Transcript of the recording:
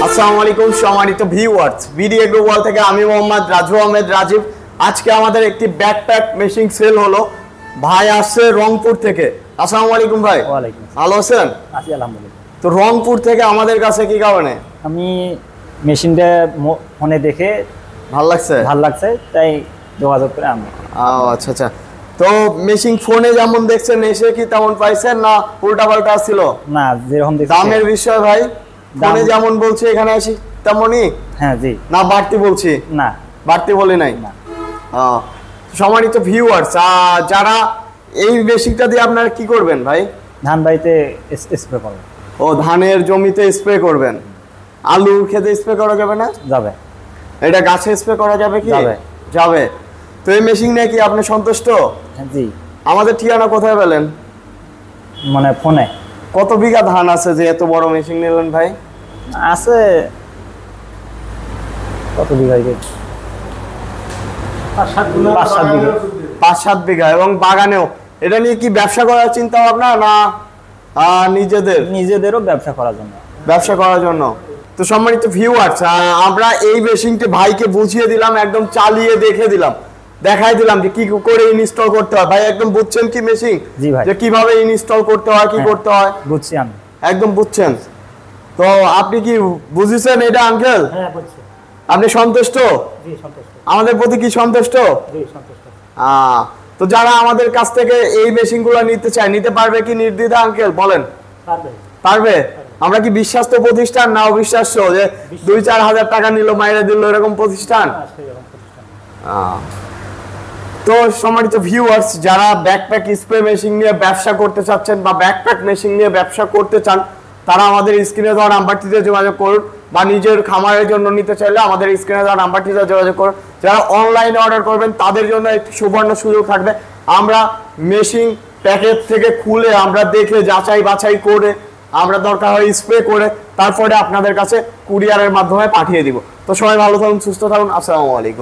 আসসালামু আলাইকুম সম্মানিত ভিউয়ার্স, বিডিএ গ্লোবাল থেকে আমি মোহাম্মদ রাজু আহমেদ রাজীব। আজকে আমাদের একটি ব্যাকপ্যাক মেশিন সেল হলো। ভাই আসছে রংপুর থেকে। আসসালামু আলাইকুম ভাই। ওয়ালাইকুম। ভালো আছেন? আছি আলহামদুলিল্লাহ। তো রংপুর থেকে আমাদের কাছে কি কারণে? আমি মেশিনটা ফোনে দেখে ভালো লাগছে তাই যোগাযোগ করে আমি। আচ্ছা আচ্ছা। তো মেশিন ফোনে যেমন দেখছেন এসে কি তেমন পাইছেন না উল্টা পাল্টা ছিল? না, যেরকম দেখছি। দামের বিষয় ভাই, ফোনে যেমন বলছি এখানে আসি তেমনই? হ্যাঁ জি। না বাড়তি বলছি? না বাড়তি বলি নাই। না। সম্মানিত ভিউয়ার্স, যারা এই মেশিনটা দিয়ে আপনারা কি করবেন ভাই? ধান বাড়িতে স্প্রে করবেন। ও, ধানের জমিতে স্প্রে করবেন। আলু খেতে স্প্রে করা যাবে না? যাবে। এটা গাছে স্প্রে করা যাবে কি? যাবে। তো এই মেশিন নিয়ে কি আপনি সন্তুষ্ট? জি। আমাদের ঠিকানা কোথায় পেলেন? মানে ফোনে। কত বিঘা ধান আছে যে এত বড় মেশিন নিলেন ভাই? আছে কত বিঘা? 5-7 বিঘা। এবং বাগানেও। এটা নিয়ে কি ব্যবসা করার চিন্তা ভাবনা না নিজেদেরও ব্যবসা করার জন্য? ব্যবসা করার জন্য। তো সম্মানিত ভিউয়ার্স, আমরা এই মেশিনটি ভাইকে বুঝিয়ে দিলাম, একদম চালিয়ে দেখে দিলাম, দেখাই দিলাম যে কি করে ইনস্টল করতে হয়। ভাই একদম বুঝছেন কি মেশিন? জি ভাই। যে কিভাবে ইনস্টল করতে হয়, কি করতে হয় বুঝছি আমি। একদম বুঝছেন। তো আপনি কি বুঝেছেন এটা আঙ্কেল? হ্যাঁ বুঝছি। আপনি সন্তুষ্ট? জি সন্তুষ্ট। আমাদের প্রতি কি সন্তুষ্ট? জি সন্তুষ্ট। তো যারা আমাদের কাছ থেকে এই মেশিনগুলো নিতে চায়, নিতে পারবে কি নির্দ্বিধা আঙ্কেল বলেন? পারবে। আমরা কি বিশ্বাস্ত প্রতিষ্ঠান না অবিশ্বাস্য যে 2-4 হাজার টাকা নিল মাইরে দিল এরকম প্রতিষ্ঠান? তো সম্মানিত ভিউয়ার্স, যারা ব্যাকপ্যাক স্প্রে মেশিন নিয়ে ব্যবসা করতে চাচ্ছেন বা ব্যাকপ্যাক মেশিন নিয়ে ব্যবসা করতে চান, তারা আমাদের স্ক্রিনে দেওয়া নাম্বারটিতে যোগাযোগ করুন, বা নিজের খামারের জন্য নিতে চাইলে আমাদের স্ক্রিনে দেওয়া নাম্বারটিতে যোগাযোগ করুন। যারা অনলাইনে অর্ডার করবেন তাদের জন্য একটি সুবর্ণ সুযোগ থাকবে। আমরা মেশিন প্যাকেট থেকে খুলে আমরা দেখে যাচাই বাছাই করে আমরা দরকার হয় স্প্রে করে তারপরে আপনাদের কাছে কুরিয়ারের মাধ্যমে পাঠিয়ে দিব। তো সবাই ভালো থাকুন, সুস্থ থাকুন। আসসালামু আলাইকুম।